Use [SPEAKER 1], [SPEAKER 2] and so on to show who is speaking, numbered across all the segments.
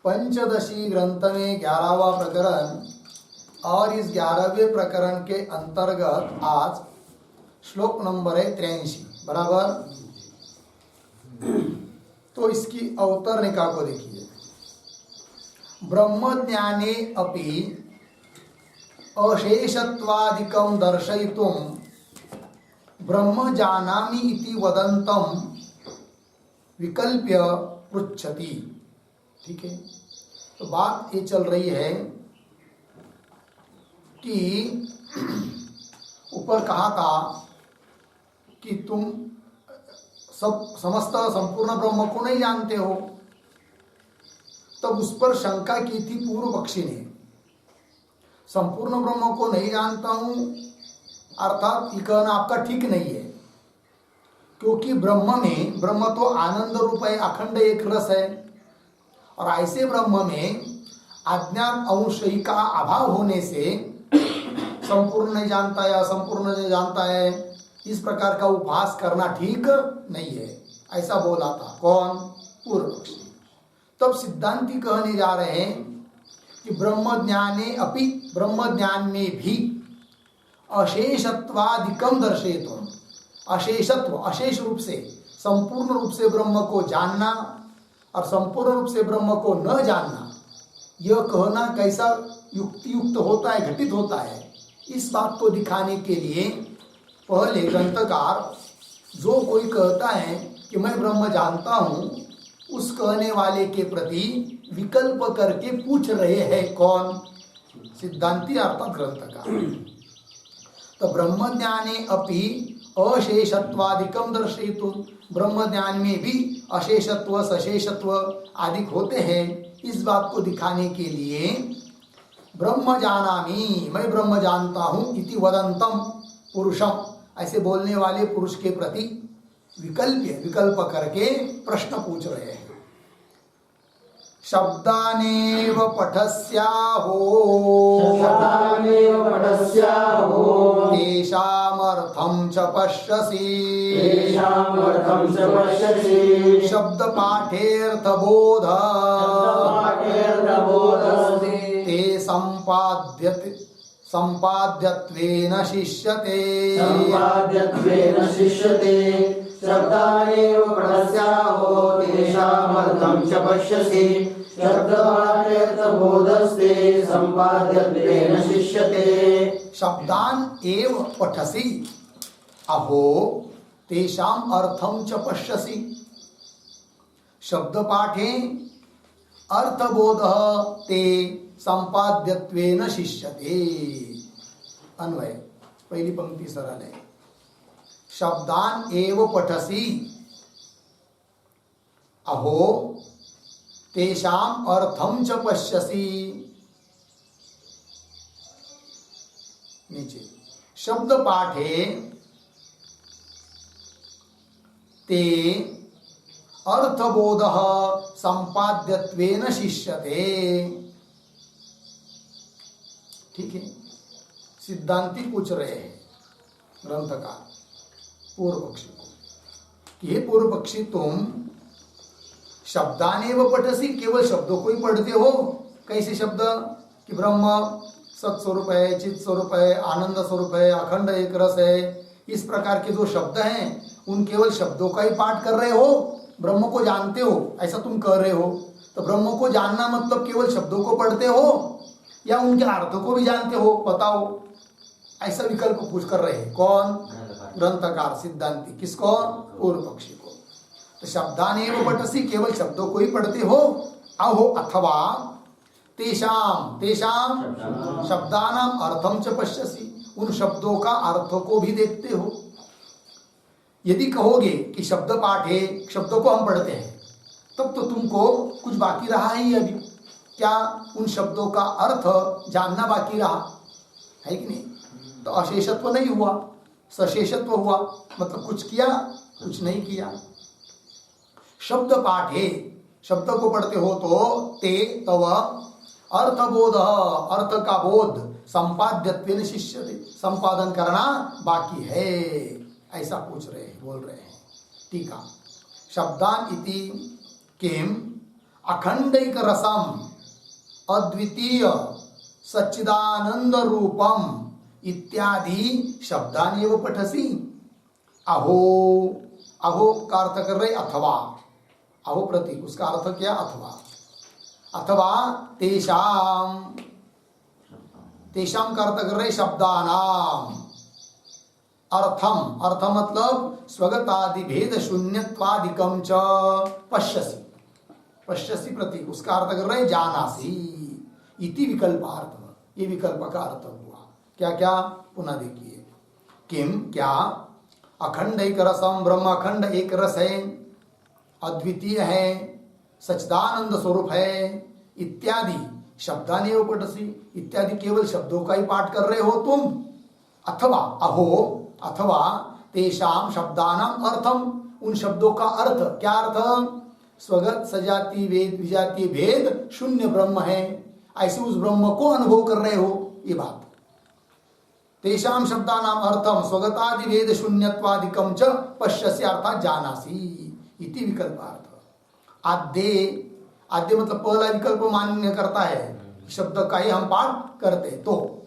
[SPEAKER 1] पंचदशी ग्रंथ में 11वां प्रकरण और इस 11वें प्रकरण के अंतर्गत आज श्लोक नंबर है 83 बराबर। तो इसकी अवतरणिका को देखिए। ब्रह्म ज्ञाने अपि अशेषत्वादिकं दर्शयितुं ब्रह्म जानामि इति वदन्तं विकल्प्य पृच्छति। ठीक है, तो बात ये चल रही है कि ऊपर कहा था कि तुम सब समस्त संपूर्ण ब्रह्म को नहीं जानते हो। तब उस पर शंका की थी पूर्व पक्षी ने। संपूर्ण ब्रह्म को नहीं जानता हूं अर्थात ये कहना आपका ठीक नहीं है, क्योंकि ब्रह्म तो आनंद रूप है, अखंड एक रस है। और ऐसे ब्रह्म में अज्ञात अंश का अभाव होने से संपूर्ण नहीं जानता है, असंपूर्ण नहीं जानता है, इस प्रकार का उपहास करना ठीक नहीं है, ऐसा बोला था कौन? पूर्व पक्षी। तब सिद्धांती कहने जा रहे हैं कि ब्रह्म ज्ञाने अपि, ब्रह्म ज्ञान में भी अशेषत्वादिकम दर्शयितुम, अशेषत्व अशेष रूप से संपूर्ण रूप से ब्रह्म को जानना और संपूर्ण रूप से ब्रह्म को न जानना, यह कहना कैसा युक्त होता है, घटित होता है। इस बात को दिखाने के लिए पहले ग्रंथकार जो कोई कहता है कि मैं ब्रह्म जानता हूं, उस कहने वाले के प्रति विकल्प करके पूछ रहे हैं कौन? सिद्धांती अर्थात ग्रंथकार। तो ब्रह्म ज्ञाने अपि अशेषत्वादिकम दर्शयितुं, ब्रह्म ज्ञान में भी अशेषत्व सशेषत्व आदि होते हैं, इस बात को दिखाने के लिए ब्रह्म जानामि, मैं ब्रह्म जानता हूं इति वदंतम पुरुषम, ऐसे बोलने वाले पुरुष के प्रति विकल्प करके प्रश्न पूछ रहे हैं। शब्दानेव पठस्याहो तेषामर्थं च पश्यसि शब्द पाठेऽर्थबोध ते संपाद्यत्वेन शिष्यते
[SPEAKER 2] शब्दानेव पठस्याहो तेषामर्थं च पश्यसि शब्दपाठेऽर्थबोधस्ते सम्पाद्यत्वेन शिष्यते।
[SPEAKER 1] शब्दान एव पठसि अहो तेषाम अर्थम च पश्यसि, शब्द पाठे अर्थबोध ते संपाद्यत्वेन शिष्यते। अन्वय पहली पंक्ति सरल है। शब्दान एव पठसि अहो तेषाम अर्थम च पश्यसि। नीचे शब्द पाठे ते अर्थबोध संपाद्यत्वेन शिष्यते। ठीक है, सिद्धांती पूछ रहे हैं ग्रंथकार पूर्व पक्षी को कि हे पूर्व पक्षी, तुम शब्दानेव पठसी, केवल शब्दों को ही पढ़ते हो। कैसे शब्द? कि ब्रह्म सत्स्वरूप है, चित स्वरूप है, आनंद स्वरूप है, अखंड एक रस है, इस प्रकार के जो शब्द हैं उन केवल शब्दों का ही पाठ कर रहे हो, ब्रह्म को जानते हो, ऐसा तुम कह रहे हो। तो ब्रह्म को जानना मतलब केवल शब्दों को पढ़ते हो या उनके अर्थों को भी जानते हो? बताओ, ऐसा विकल्प पूछ कर रहे हैं कौन? ग्रंथकार सिद्धांती। किसको? पूर्व पक्षी को। तो शब्दानेव पठसि, केवल शब्दों को ही पढ़ते हो। अहो अथवा तेषाम शब्दानाम अर्थम च पश्यसि, उन शब्दों का अर्थों को भी देखते हो। यदि कहोगे कि शब्द पाठ है, शब्दों को हम पढ़ते हैं, तब तो तुमको कुछ बाकी रहा ही अभी। क्या? उन शब्दों का अर्थ जानना बाकी रहा है कि नहीं? तो अशेषत्व नहीं हुआ, सशेषत्व हुआ, मतलब कुछ किया, कुछ नहीं किया। शब्द पाठ है, शब्द को पढ़ते हो तो ते तव अर्थबोध, अर्थ का बोध संपाद्यत्वेन शिष्यते, संपादन करना बाकी है, ऐसा पूछ रहे हैं, बोल रहे हैं। ठीक है। शब्दान इति किम अखंडैक रसम अद्वितीय सच्चिदानंद रूपम इत्यादि शब्दान एव पठसी। अहो, अहो का अर्थ कर रहे अथवा, अहो प्रतीक, उसका अर्थ क्या अथवा, अथवा तेषाम, तेषाम का अर्थ कर रहे शब्दानाम, अर्थम, अर्थ मतलब स्वगतादि भेद शून्यत्वादिकम च पश्यसि, पश्यसि प्रतीक, उसका अर्थ कर रहे जानासी इति विकल्पार्थ, ये विकल्प का अर्थ हुआ। क्या क्या पुनः देखिए, किम क्या, अखंड एक रसम, ब्रह्म अखंड एक रस है, अद्वितीय है, सच्चिदानंद स्वरूप है, इत्यादि शब्दानि पठसी, इत्यादि केवल शब्दों का ही पाठ कर रहे हो तुम। अथवा अहो, अथवा तेषाम शब्दानाम अर्थम, उन शब्दों का अर्थ, क्या अर्थ, स्वगत सजाति वेद विजातीय भेद शून्य ब्रह्म है, ऐसे उस ब्रह्म को अनुभव कर रहे हो, ये बात। तेषाम शब्दानाम अर्थम स्वगतादि वेद शून्यत्वादिकम च पश्यसि अर्थात जानासी इति विकल्पार्थ। आद्य, आद्य मतलब पहला विकल्प मान्य करता है, शब्द का ही हम पाठ करते, तो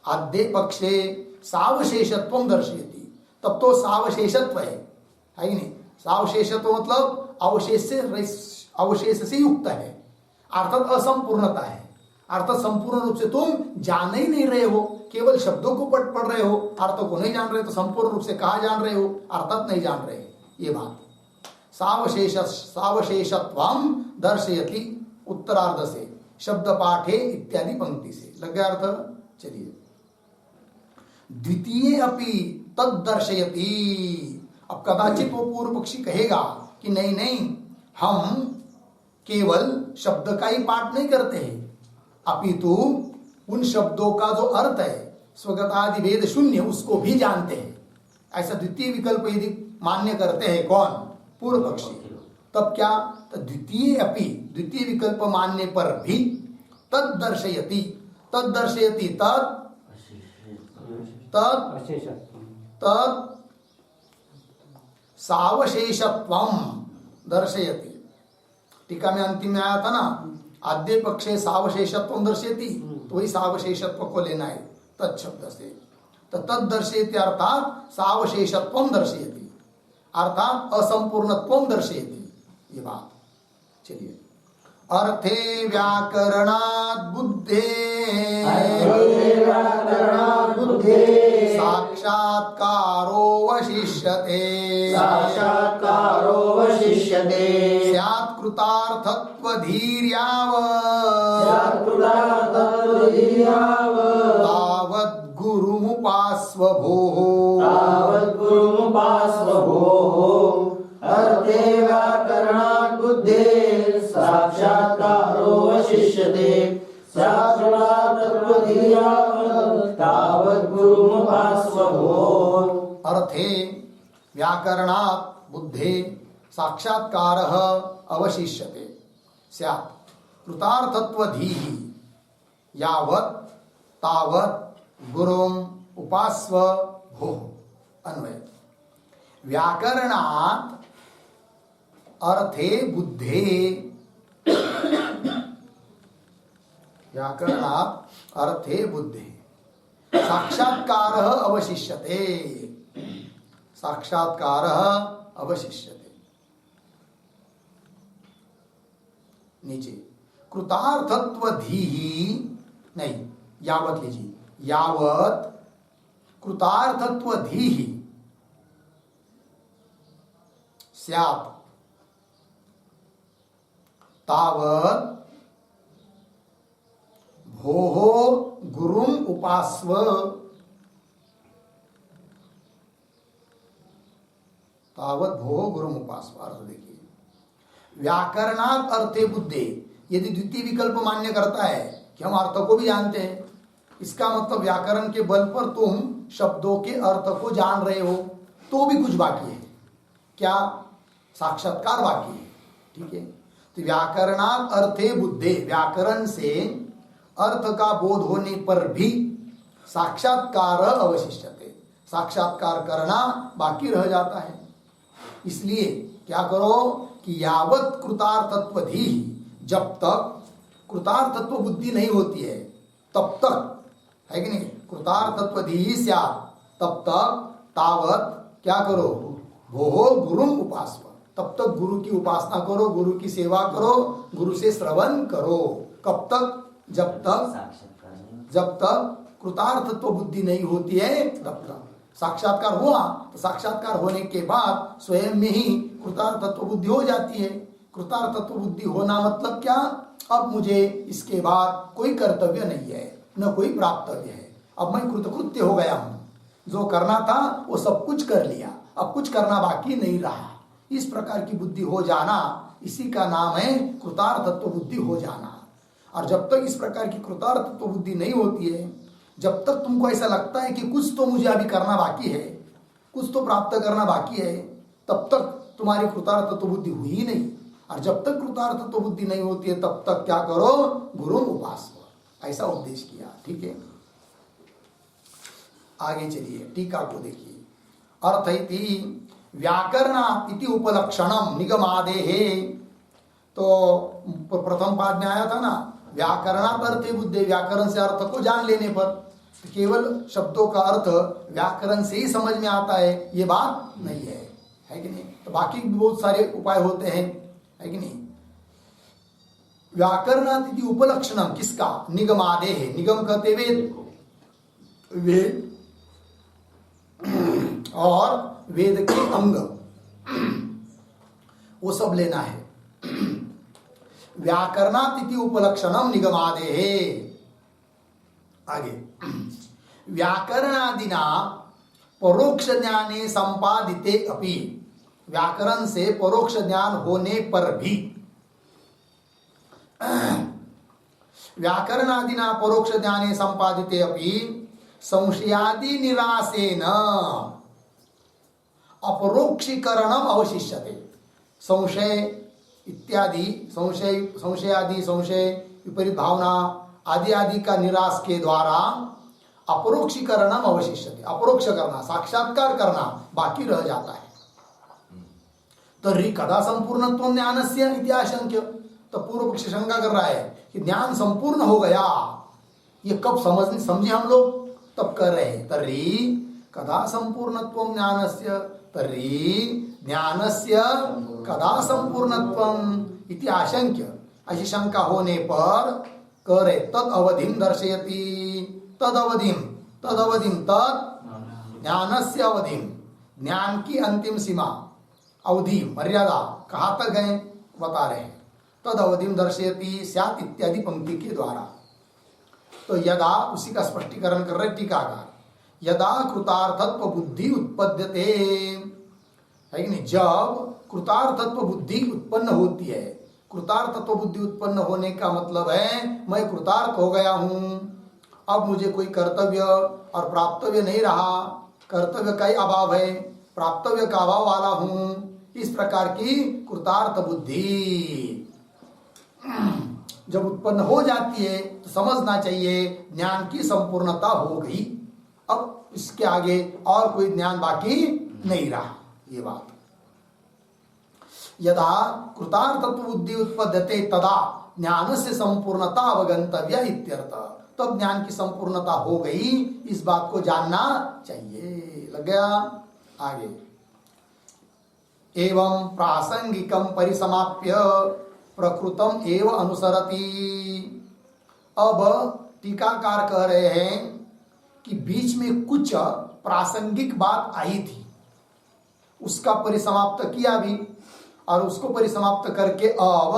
[SPEAKER 1] आद्य पक्षे सावशेषत्व दर्शयति, तब तो सावशेषत्व है कि नहीं, सावशेषत्व मतलब अवशेष से युक्त है, अर्थात असंपूर्णता है, अर्थात संपूर्ण रूप से तुम जान ही नहीं रहे हो, केवल शब्दों को पढ़ रहे हो, अर्थों को नहीं जान रहे, तो संपूर्ण रूप से कहा जान रहे हो, अर्थात नहीं जान रहे, ये बात। सावशेषत्वम दर्शयति उत्तरार्ध से शब्द पाठे इत्यादि पंक्ति से लग गया अर्थ। चलिए, द्वितीय अपि तद दर्शयति, अब कदाचित वो पूर्व पक्षी कहेगा कि नहीं नहीं, हम केवल शब्द का ही पाठ नहीं करते हैं, अपितु उन शब्दों का जो अर्थ है स्वगतादि भेद शून्य, उसको भी जानते हैं। ऐसा द्वितीय विकल्प यदि मान्य करते हैं कौन, पूर्व पक्षी, तब क्या, तो द्वितीय अपि, द्वितीय विकल्प मानने पर भी तद दर्शयति, तद दर्शयति, तद सावशेषत्वम दर्शयति। टीका में अंतिम में आया था ना, आद्य पक्षे सावशेषत्वम दर्शयति, तो वही सावशेषत्व को लेना है तत्शब्द से, तो तद दर्शयति अर्थात सावशेषत्वम दर्शयति, अर्थात असंपूर्णत्वम दर्शयति, ये बात। चलिए, अर्थे व्याकरणात् बुद्धे साक्षात्कारो वशिष्यते,
[SPEAKER 2] साक्षात्कारो वशिष्यते,
[SPEAKER 1] स्यात् कृतार्थत्वधीर्यावत् तावद् गुरुमुपास्व भोः,
[SPEAKER 2] तावद् गुरुमुपास्व भोः। अर्थे व्याकरणात् बुद्धेः साक्षात्कारो वशिष्यते, तावद् गुरुमुपास्व भोः।
[SPEAKER 1] अर्थे व्याकरणात् बुद्धे साक्षात्कारः अवशिष्यते, स्यात् कृतार्थत्वधीः यावत् तावत् गुरुम् उपास्व भोः। अन्वय, व्याकरणात् अर्थे बुद्धे, व्याकरणात् अर्थे बुद्धे साक्षात्कारः अवशिष्यते, साक्षात्कारः अवशिष्यते। नीचे कृतार्थत्वधीः नहीं, यावत लीजिए, यावत कृतार्थत्वधीः स्यात् तावत् भोः गुरुम् उपास्व, तावत् भोः गुरुम् उपास्व। अर्थ देखिए, व्याकरणात् अर्थे बुद्धे, यदि द्वितीय विकल्प मान्य करता है कि हम अर्थ को भी जानते हैं, इसका मतलब व्याकरण के बल पर तुम शब्दों के अर्थ को जान रहे हो, तो भी कुछ बाकी है, क्या, साक्षात्कार बाकी है, ठीक है। तो व्याकरणात् अर्थे बुद्धे, व्याकरण से अर्थ का बोध होने पर भी साक्षात्कार अवशिष्यते, साक्षात्कार करना बाकी रह जाता है। इसलिए क्या करो कि यावत कृतार्थत्वधि, जब तक कृतार्थत्व बुद्धि नहीं होती है तब तक, है कि नहीं, कृतार्थत्वधि स्यात्, तब तक तावत क्या करो, भोः गुरुम उपासव, तब तक गुरु की उपासना करो, गुरु की सेवा करो, गुरु से श्रवण करो। कब तक? जब तक कृतार्थत्व बुद्धि नहीं होती है तब तक। साक्षात्कार हुआ तो साक्षात्कार होने के बाद स्वयं में ही कृतार्थत्व बुद्धि हो जाती है। कृतार्थत्व बुद्धि होना मतलब क्या? अब मुझे इसके बाद कोई कर्तव्य नहीं है, न कोई प्राप्तव्य है, अब मैं कृतकृत्य हो गया हूं, जो करना था वो सब कुछ कर लिया, अब कुछ करना बाकी नहीं रहा। इस प्रकार की बुद्धि हो जाना, इसी का नाम है कृतार्थत्व बुद्धि हो जाना। और जब तक इस प्रकार की कृतार्थत्व बुद्धि नहीं होती है, जब तक तुमको ऐसा लगता है कि कुछ तो मुझे अभी करना बाकी है, कुछ तो प्राप्त करना बाकी है, तब तक तुम्हारी कृतार्थत्व बुद्धि हुई ही नहीं। और जब तक कृतार्थत्व बुद्धि नहीं होती है तब तक क्या करो, गुरु उपासना, ऐसा उपदेश किया। ठीक है, आगे चलिए, टीका को देखिए। अर्थ इति व्याकरणात् इति उपलक्षणम निगमादेहे, तो प्रथम पाद में आया था ना, व्याकरणात् अर्थे बुद्धे, व्याकरण से अर्थ को जान लेने पर, तो केवल शब्दों का अर्थ व्याकरण से ही समझ में आता है ये बात नहीं है कि नहीं? तो बाकी भी बहुत सारे उपाय होते हैं, है कि नहीं? व्याकरणात् इति उपलक्षणम किसका? निगमादेहे, निगम कहते वेद और वेद के अंग, वो सब लेना है। व्याकरणात् इति उपलक्षणम निगमादेहे। आगे, व्याकरणादिना परोक्ष ज्ञाने संपादिते अपि, व्याकरण से परोक्ष ज्ञान होने पर भी, व्याकरणादिना परोक्ष ज्ञाने संपादिते अपि संशयादि निरासेन अपरोक्षीकरणम अवशिष्यते। संशय इत्यादि, संशयादि, संशय विपरीत भावना आदि आदि का निराश के द्वारा अपरोक्षीकरणम अवशिष्यते, अपरोक्ष करना, साक्षात्कार करना बाकी रह जाता है। तर्हि कदा संपूर्णत्वं ज्ञानस्य इति आशंक्य, तो पूर्व पक्षी शंका कर रहा है कि ज्ञान संपूर्ण हो गया, ये कब समझे हम लोग? तब कर रहे हैं। तर्हि कदा संपूर्णत्वं ज्ञानस्य, तर्हि ज्ञानस्य कदा संपूर्णत्वम् इति आशंक्य, ऐसी शंका होने पर करे तद अवधिम दर्शयति, तद अवधिम, तद अवधिम, तद ज्ञानस्य अवधिम, ज्ञान की अंतिम सीमा, अवधि, मर्यादा कहाँ तक गए बता रहे हैं। तद अवधिम दर्शयति स्यात् इत्यादि पंक्ति के द्वारा। तो यदा, उसी का स्पष्टीकरण कर रहे टीकाकार, यदा कृतार्थत्व बुद्धि उत्पद्यते, है कि नहीं? जब कृतार्थत्व बुद्धि उत्पन्न होती है, कृतार्थत्व बुद्धि उत्पन्न होने का मतलब है मैं कृतार्थ हो गया हूं, अब मुझे कोई कर्तव्य और प्राप्तव्य नहीं रहा, कर्तव्य का ही अभाव है, प्राप्तव्य का अभाव वाला हूं, इस प्रकार की कृतार्थ बुद्धि जब उत्पन्न हो जाती है तो समझना चाहिए ज्ञान की संपूर्णता हो गई, अब इसके आगे और कोई ज्ञान बाकी नहीं रहा। ये बात, यदा कृतार्थत्व बुद्धि उत्पद्यते तदा ज्ञान से संपूर्णता अवगंतव्य इत्यर्थ, तब ज्ञान की संपूर्णता हो गई, इस बात को जानना चाहिए। लग गया? आगे, एवं प्रासंगिकम परिसमाप्य प्रकृतम एव अनुसरति। अब टीकाकार कह रहे हैं कि बीच में कुछ प्रासंगिक बात आई थी, उसका परिसमाप्त किया भी, और उसको परिसमाप्त करके अब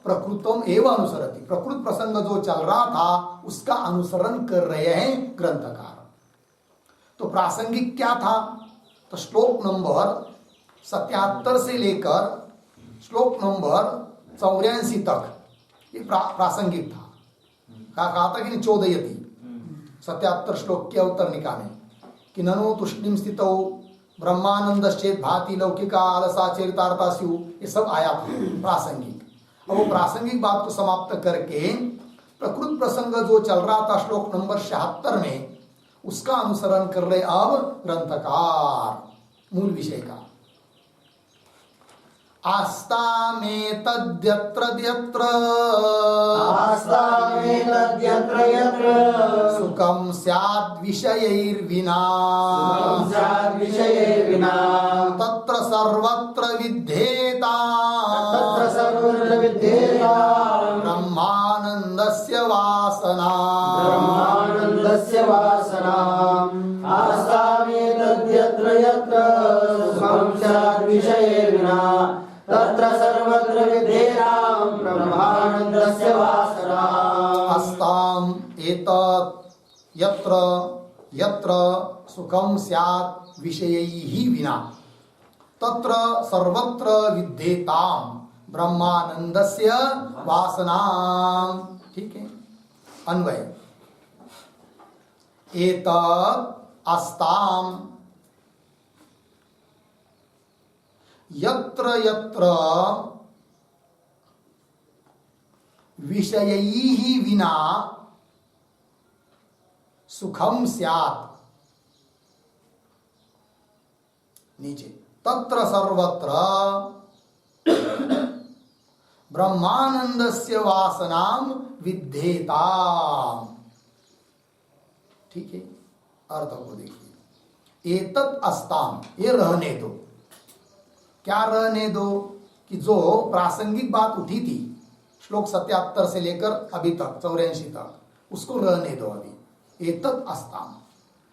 [SPEAKER 1] प्रकृतम एव अनुसरति, प्रकृत प्रसंग जो चल रहा था उसका अनुसरण कर रहे हैं ग्रंथकार। तो प्रासंगिक क्या था? तो श्लोक नंबर 77 से लेकर श्लोक नंबर 84 तक ये प्रासंगिक था। कहा था कि नहीं, 14 थी 77 श्लोक के उत्तर निकाले कि ननु तुष्णिम स्थितौ ब्रह्मानंदश्चेत भाति लौकिका आलसा चरितार्था स्यु, ये सब आया था प्रासंगिक। अब वो प्रासंगिक बात को समाप्त करके प्रकृत प्रसंग जो चल रहा था श्लोक नंबर 76 में, उसका अनुसरण कर रहे अब ग्रंथकार मूल विषय का। आस्तामेतद्यत्र यत्र
[SPEAKER 2] आस्तामेतद्यत्र यत्र
[SPEAKER 1] सुखं स्याद् विषयैर्विना
[SPEAKER 2] सुखं स्याद् विषयैर्विना
[SPEAKER 1] तत्र सर्वत्र विद्येताम्
[SPEAKER 2] तत्र सर्वत्र विद्येताम्
[SPEAKER 1] ब्रह्मानन्दस्य वासना
[SPEAKER 2] ब्रह्मानन्दस्य वासनाम् आस्तामेतद्यत्र यत्र सुखं स्याद् विषयैर्विना तत्र सर्वत्र विद्येताम् ब्रह्मानन्दस्य वासनाम्
[SPEAKER 1] अस्ताम् एतत् यत्र यत्र सुखं स्यात् विषयैः विना तत्र सर्वत्र विद्येताम् ब्रह्मानन्दस्य वासनाम्। ठीक है, अन्वय। एतत् अस्ताम् यत्र यत्र विषयैः विना सुखं स्यात्, नीचे तत्र सर्वत्र ब्रह्मानंदस्य वासनाम विद्येताम्। ठीक है, अर्थ को देखिए। एतत् अस्ताम, ये रहने दो। क्या रहने दो? कि जो प्रासंगिक बात उठी थी श्लोक 77 से लेकर अभी तक 84 तक, उसको रहने दो अभी। एतत् अस्ताम,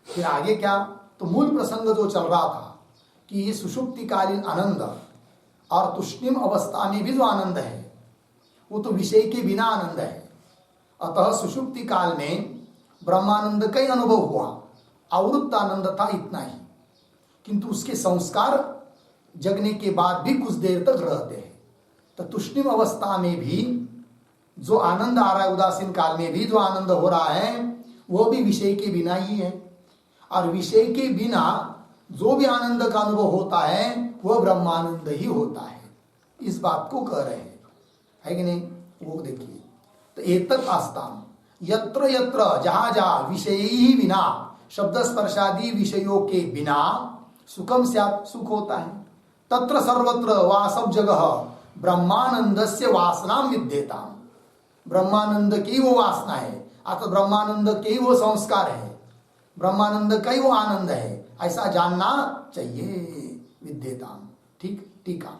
[SPEAKER 1] फिर आगे क्या? तो मूल प्रसंग जो चल रहा था कि ये सुषुप्तिकालीन आनंद और तुष्णिम अवस्था में भी जो आनंद है वो तो विषय के बिना आनंद है। अतः सुषुप्ति काल में ब्रह्मानंद का ही अनुभव हुआ, आवृत्त आनंद था इतना ही, किंतु उसके संस्कार जगने के बाद भी कुछ देर तक रहते हैं। तो तुष्णिम अवस्था में भी जो आनंद आ रहा है, उदासीन काल में भी जो आनंद हो रहा है वो भी विषय के बिना ही है, और विषय के बिना जो भी आनंद का अनुभव होता है वह ब्रह्मानंद ही होता है। इस बात को कह रहे हैं, है कि नहीं? वो देखिए। तो एतत् आस्ताम यत्र यत्र, जहां जहां विषय ही बिना, शब्द स्पर्शादि विषयों के बिना सुखम स्यात्, सुख होता है। तत्र सर्वत्र, वह सब जगह ब्रह्मानंदस्य वासनाम विद्येताम्, ब्रह्मानंद की वो वासना है, अर्थात ब्रह्मानंद के ही वो संस्कार है, ब्रह्मानंद का ही वो आनंद है, ऐसा जानना चाहिए। विद्येताम्। ठीक, टीका।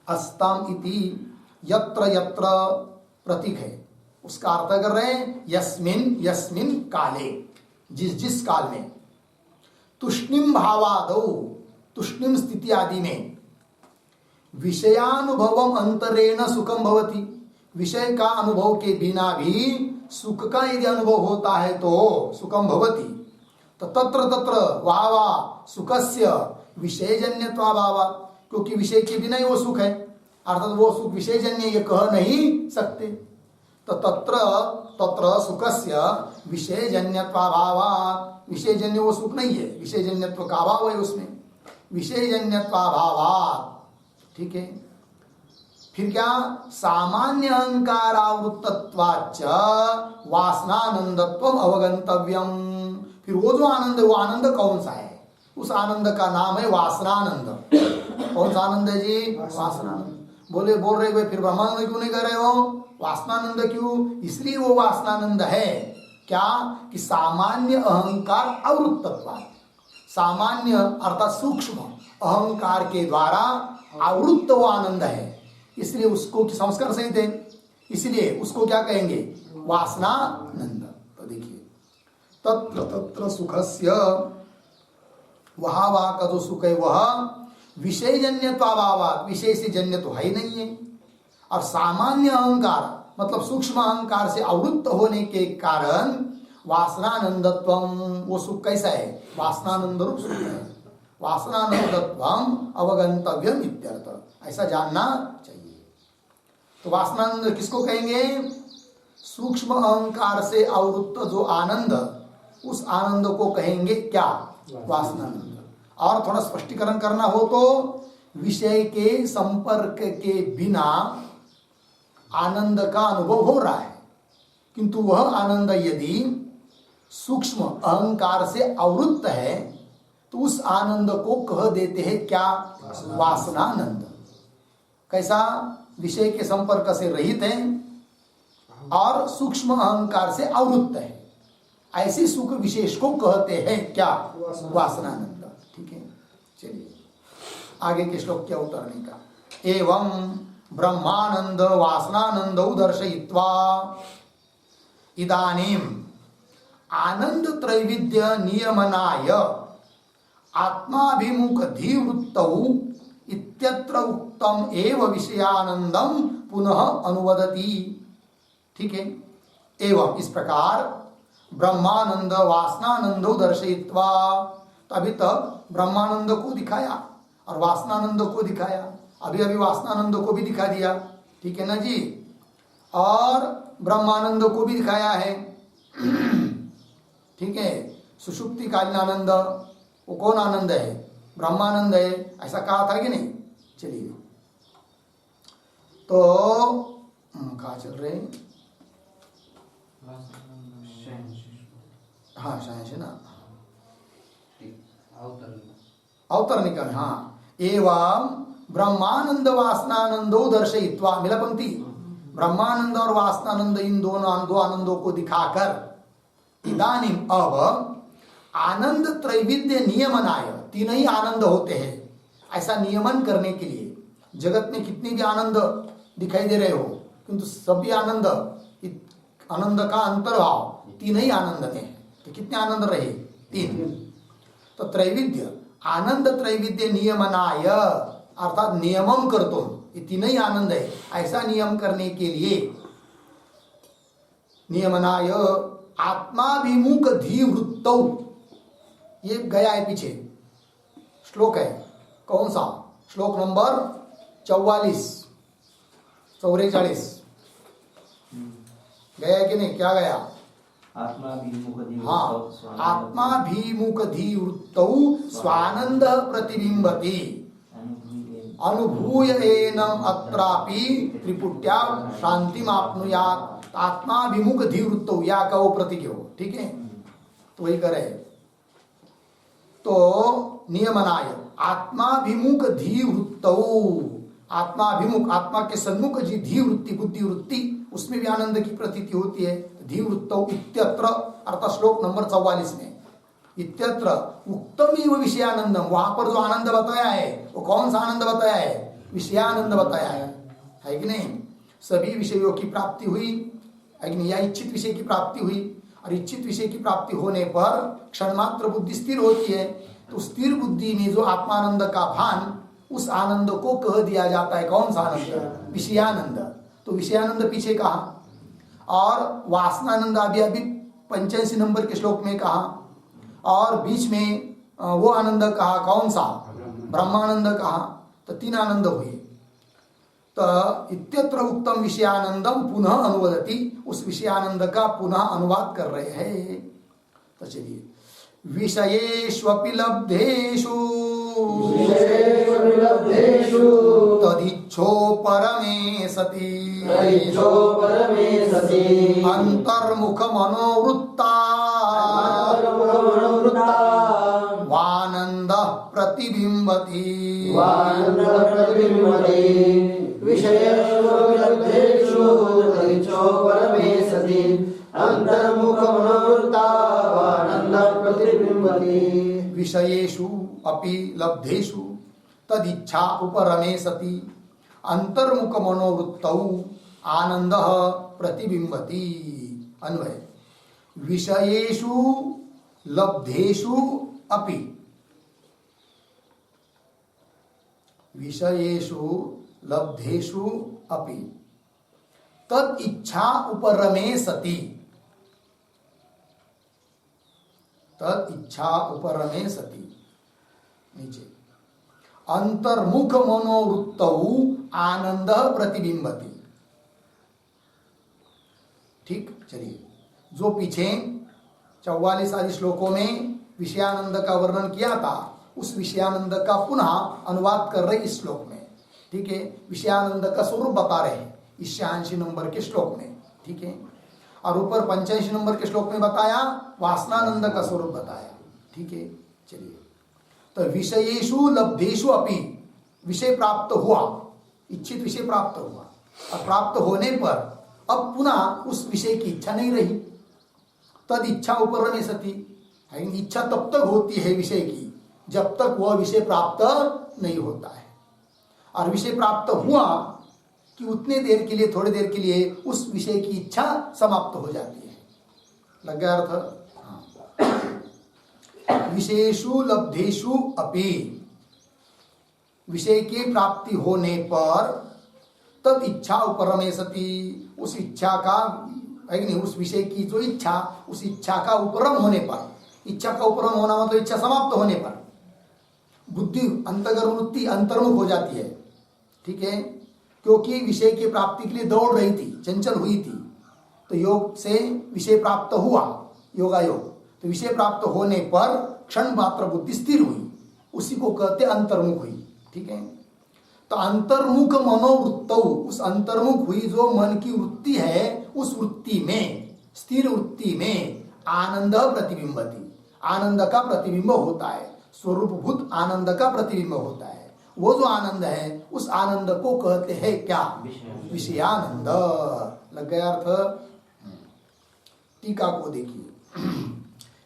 [SPEAKER 1] अस्ताम इति यत्र यत्र प्रतीक है, उसका अर्थ कर रहे हैं यस्मिन यस्मिन काले, जिस जिस काल में, तुष्णिम भावादौ, तुष्णिम स्थिति आदि में, विषयानुभवम अंतरेण सुखम भवति, विषय का अनुभव के बिना भी सुख का यदि अनुभव होता है तो सुखम भवति। तो तत्र तत्र वावा सुखस्य विषयजन्यत्वाभावात्, क्योंकि विषय के बिना ही वो सुख है, अर्थात वो सुख विषयजन्य ये कह नहीं सकते। तो तत्र तत्र सुखस्य विषयजन्यत्वाभावात्, विषयजन्य वो सुख नहीं है, विषयजन्यत्व का अभाव है उसमें, विषयजन्यत्वाभावात्। ठीक है, फिर क्या? सामान्य अहंकारावृत्तत्वाच्च वासनानंदत्वम अवगंतव्यम। फिर वो जो आनंद है, वो आनंद कौन सा है? उस आनंद का नाम है वासनानंद। कौन सा आनंद है जी? वासनानंद। बोल रहे भाई फिर ब्रह्मानंद क्यों नहीं कर रहे हो? वासनानंद क्यों? इसलिए वो वासनानंद है क्या? कि सामान्य अहंकार आवृत्तत्वात्, सामान्य अर्थात सूक्ष्म अहंकार के द्वारा आवृत्त वो आनंद है, इसलिए उसको संस्कार सहित है, इसलिए उसको क्या कहेंगे? वासनानंद। तो देखिए, तत्र तत्र सुखस्य, वहां वहां का जो सुख है वह विषयजन्यत्वाभावात्, विषय से जन्य तो है ही नहीं है, और सामान्य अहंकार मतलब सूक्ष्म अहंकार से आवृत्त होने के कारण वासनानंदत्वम, वो सुख कैसा है? वासनानंद रूप सुख है। वासनानंदत्वम अवगंतव्यम इत्यर्थ, ऐसा जानना चाहिए। तो वासनानंद किसको कहेंगे? सूक्ष्म अहंकार से आवृत्त जो आनंद, उस आनंद को कहेंगे क्या? वासनानंद। और थोड़ा स्पष्टीकरण करना हो तो विषय के संपर्क के बिना आनंद का अनुभव हो रहा है, किंतु वह आनंद यदि सूक्ष्म अहंकार से आवृत्त है तो उस आनंद को कह देते हैं क्या? वासनानंद। कैसा? विषय के संपर्क से रहित है और सूक्ष्म अहंकार से आवृत्त है, ऐसे सुख विशेष को कहते हैं क्या? वासनानंद। ठीक है, चलिए आगे के श्लोक क्या उतरने का। एवं ब्रह्मानंद वासनानंद दर्शयित्वा इदानीम आनंद त्रैविध्य नियमनाय आत्माभिमुख धीवृत्तौ इत्यत्र उक्तम एव विषयानंदम पुनः अनुवदति। ठीक है, एवं इस प्रकार ब्रह्मानंद वासनानंदो दर्शयित्वा, तो अभी तक ब्रह्मानंद को दिखाया और वासनानंद को दिखाया, अभी अभी वासनानंद को भी दिखा दिया। ठीक है ना जी, और ब्रह्मानंद को भी दिखाया है। ठीक है, सुषुप्ति कालीन आनंद, वो कौन आनंद है? ब्रह्मानंद है, ऐसा कहा था कि नहीं? चलिए, तो कहाँ चल रहे हैं? हाँ शायद है ना, अवतर निकल। हाँ, एवं ब्रह्मानंद वासनानंदो दर्शयित्वा, मिला पंक्ति, ब्रह्मानंद और वासनानंद इन दोनों दो आनंदों को दिखाकर इदानीम अब आनंद त्रैविध्य नियमनाय, तीन ही आनंद होते हैं, ऐसा नियमन करने के लिए। जगत में कितने भी आनंद दिखाई दे रहे हो, किंतु सभी आनंद, आनंद का अंतर्भाव तीन ही आनंद में है। तो कितने आनंद रहे? तीन। तो त्रैविध्य, आनंद त्रैविध्य नियमनाय अर्थात नियमम करतो, ये तीन ही आनंद है, ऐसा नियम करने के लिए नियमनाय आत्माभिमुख धीवृत्तौ, ये गया है पीछे श्लोक है, कौन सा? श्लोक नंबर 44 गया कि नहीं? क्या गया? हाँ, आत्माभिमुख धीवृत्तौ स्वानंद प्रतिबिंबति अनुभूय एनम अत्रापि त्रिपुट्या शांतिमाप्नुयात्। आत्माभिमुख धीवृत्तौ, या का वो प्रतीक हो। ठीक है, तो वही करे। तो नियमनाय आत्माभिमुख धीवृत्तौ, आत्माभिमुख, आत्मा के सन्मुख जी धीवृत्ति, बुद्धि वृत्ति, उसमें भी आनंद की प्रतीति होती है। धीवृत्तौ इत्यत्र, अर्थात श्लोक नंबर 44 में इत्यत्र उक्तमेव विषयानंदम, वहां पर जो आनंद बताया है वो कौन सा आनंद बताया है? विषयानंद बताया है कि नहीं? सभी विषयों की प्राप्ति हुई है कि नहीं? या इच्छित विषय की प्राप्ति हुई, और इच्छित विषय की प्राप्ति होने पर क्षणमात्र बुद्धि स्थिर होती है। तो स्थिर बुद्धि में जो आत्मानंद का भान, उस आनंद को कह दिया जाता है कौन सा आनंद? विषयानंद। तो विषयानंद पीछे कहा, और वासनानंद अभी 85 नंबर के श्लोक में कहा, और बीच में वो आनंद कहा कौन सा? ब्रह्मानंद कहा। तो तीन आनंद हुए। तो इत्यत्र उत्तम विषयानंदम पुनः अनुवदति, उस विषयानंद का पुनः अनुवाद कर रहे हैं। तो चलिए, विषयेष्वपि लब्धेषु तदिच्छो परमे सति अंतर्मुख मनोवृत्ता वानंद प्रतिबिंबति विषयेषु अपि लब्धेषु तदिच्छा उपरमे सति अंतर्मुख मनोवृत्तौ आनंद प्रतिबिंबति। अन्वय, विषयेषु लब्धेषु अपि, विषयेषु लब्धेषु अपि तद इच्छा उपरमे सति, तद इच्छा उपरमे सति, नीचे अंतर्मुख मनोवृत्तौ आनंद प्रतिबिंबति। ठीक, चलिए, जो पीछे 44 आदि श्लोकों में विषयानंद का वर्णन किया था, उस विषयानंद का पुनः अनुवाद कर रहे इस श्लोक में। ठीक है, विषयानंद का स्वरूप बता रहे हैं इस 86 नंबर के श्लोक में। ठीक है, और ऊपर 85 नंबर के श्लोक में बताया वासनानंद का स्वरूप बताया। ठीक है, चलिए, तो विषयेषु लब्धेषु अपि, विषय प्राप्त हुआ, इच्छित विषय प्राप्त हुआ, और प्राप्त होने पर अब पुनः उस विषय की इच्छा नहीं रही, तद इच्छा उपरमे सती, इच्छा तब तक होती है विषय की जब तक वह विषय प्राप्त नहीं होता है। और विषय प्राप्त हुआ कि उतने देर के लिए, थोड़ी देर के लिए उस विषय की इच्छा समाप्त हो जाती है। लग गया अर्थ? विशेषु लब्धेषु अपि, विषय की प्राप्ति होने पर तद इच्छा उपरमे सती, उस इच्छा का है नहीं, उस विषय की जो इच्छा, उस इच्छा का उपरम होने पर, इच्छा का उपरम होना मतलब इच्छा समाप्त होने पर बुद्धि अंतर्गत वृत्ति अंतर्मुख हो जाती है। ठीक है, क्योंकि विषय की प्राप्ति के लिए दौड़ रही थी, चंचल हुई थी, तो योग से विषय प्राप्त हुआ, योगायोग, तो विषय प्राप्त होने पर क्षण मात्र बुद्धि स्थिर हुई, उसी को कहते अंतर्मुख हुई। ठीक है, तो अंतर्मुख मनोवृत्त, उस अंतर्मुख हुई जो मन की वृत्ति है, उस वृत्ति में, स्थिर वृत्ति में आनंद प्रतिबिंबती, आनंद का प्रतिबिंब होता है, स्वरूपभूत आनंद का प्रतिबिंब होता है। वो जो आनंद है, उस आनंद को कहते हैं क्या? विषयानंद। लग गया अर्थ? टीका को देखिए,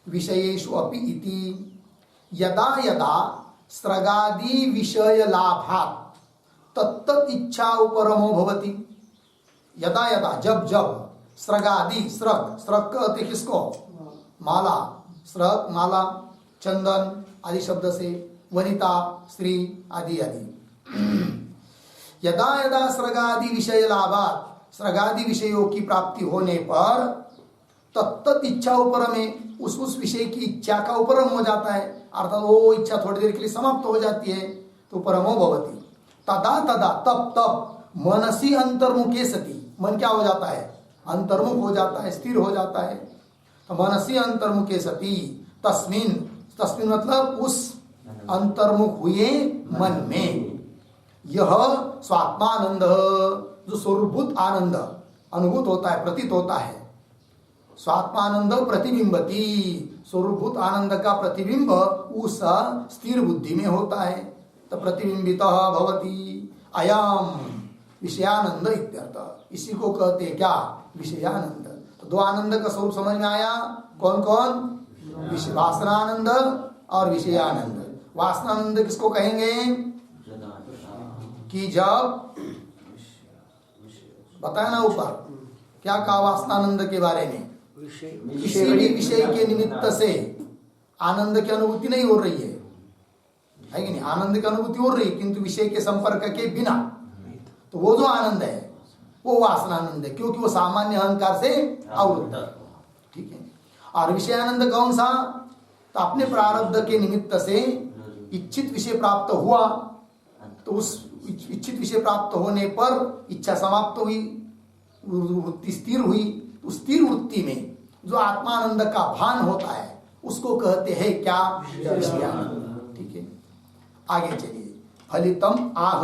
[SPEAKER 1] विषयेषु अपि इति यदा यदा स्रगादि विषय लाभात् तत्तत् इच्छा उपरमो भवति। यदा यदा, जब जब, स्रगादि, स्रग, स्रग कहते किसको? माला, स्रग माला, चंदन आदि शब्द से, वनिता, स्त्री आदि आदि। यदा यदा स्रगादि विषय लाभात्, स्रगादि विषयों की प्राप्ति होने पर तत्तत् इच्छा उपरमे, उस विषय की इच्छा का उपरम हो जाता है, अर्थात वो इच्छा थोड़ी देर के लिए समाप्त हो जाती है, तो उपरमो भवति। तदा तदा, तब तब मनसी अंतर्मुखे सती, मन क्या हो जाता है? अंतर्मुख हो जाता है, स्थिर हो जाता है। तो मनसी अंतर्मुखे सती, तस्मिन, तस्मिन मतलब उस अंतर्मुख हुए मन में, यह स्वात्मानंद, जो स्वरूपभूत आनंद अनुभूत होता है, प्रतीत होता है, स्वात्मानंद प्रतिबिंबती, स्वरूपभूत आनंद का प्रतिबिंब उस स्थिर बुद्धि में होता है, तो प्रतिबिंबितः भवति अयम विषयानंद इत्यर्थ। इसी को कहते हैं क्या? विषयानंद। तो दो आनंद का स्वरूप समझ में आया, कौन कौन? वासनानंद और विषयानंद। वासनानंद किसको कहेंगे? कि जब बताया ना ऊपर, क्या कहा वासनानंद के बारे में? किसी भी विषय के निमित्त से आनंद की अनुभूति नहीं हो रही है कि नहीं? आनंद की अनुभूति हो रही है किंतु विषय के संपर्क के बिना, तो वो जो आनंद है वो वासनानंद है, क्योंकि वो सामान्य अहंकार से आवृत्त। ठीक है, और विषयानंद कौन सा? तो अपने प्रारब्ध के निमित्त से इच्छित विषय प्राप्त हुआ, तो उस इच्छित विषय प्राप्त होने पर इच्छा समाप्त हुई, वृत्ति स्थिर हुई, उस स्थिर वृत्ति में जो आत्मानंद का भान होता है उसको कहते हैं क्या? विषयानंद। ठीक है, आगे चलिए, फलितम आह।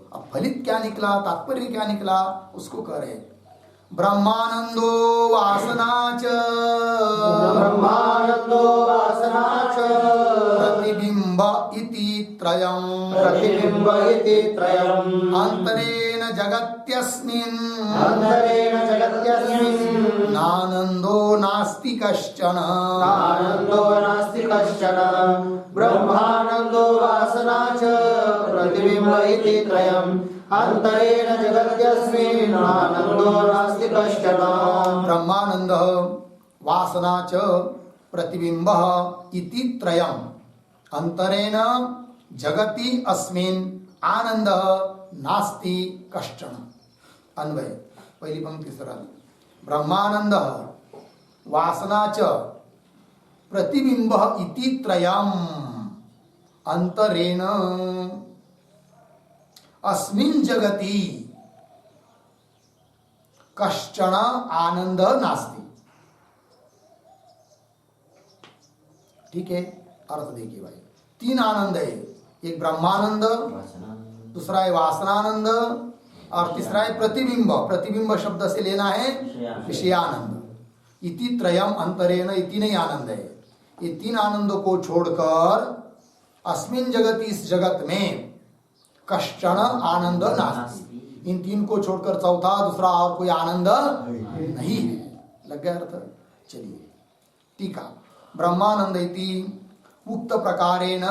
[SPEAKER 1] अब फलित क्या निकला, तात्पर्य क्या निकला, उसको कह रहे। ब्रह्मानंदो वासनाच,
[SPEAKER 2] ब्रह्मानंदो वासनाच,
[SPEAKER 1] प्रतिबिंब इति त्रयम्,
[SPEAKER 2] प्रतिबिंब इति त्रयम्,
[SPEAKER 1] अंतरेण जगत्यस्मिन्,
[SPEAKER 2] अंतरेण जगत्यस्मिन्,
[SPEAKER 1] नानंदो नास्ति कश्चन,
[SPEAKER 2] नानंदो नास्ति कश्चन, ब्रह्मानंदो वासनाच, प्रतिबिंब इति त्रयम्, अंतरेण जगत्यस्मिन्, नानंदो नास्ति कश्चन।
[SPEAKER 1] ब्रह्मानंद वासना च प्रतिबिंब इति त्रयम्, अंतरेण जगति अस्मिन् आनंद नास्ति कश्चन। अन्वय, पहली पंक्ति सरल। ब्रह्मानंद वासना च प्रतिबिंब इति त्रयम्, अंतरेण अस्मिन् जगति कश्चन आनंद नास्ति। ठीक है, अर्थ देखिए भाई, तीन आनंद है, एक ब्रह्मानंद, दूसरा है वासनानंद, और तीसरा है प्रतिबिंब। प्रतिबिंब शब्द से लेना है विषयानंद। इति त्रयम अंतरेण, इति नहीं आनंद है, ये तीन आनंदों को छोड़कर अस्मिन जगत, इस जगत में, कश्चन आनंद नास्ति। इन तीन को छोड़कर चौथा दूसरा और कोई आनंद नहीं है। लग गया अर्थ? चलिए टीका। ब्रह्मानंद इति उक्त प्रकारेण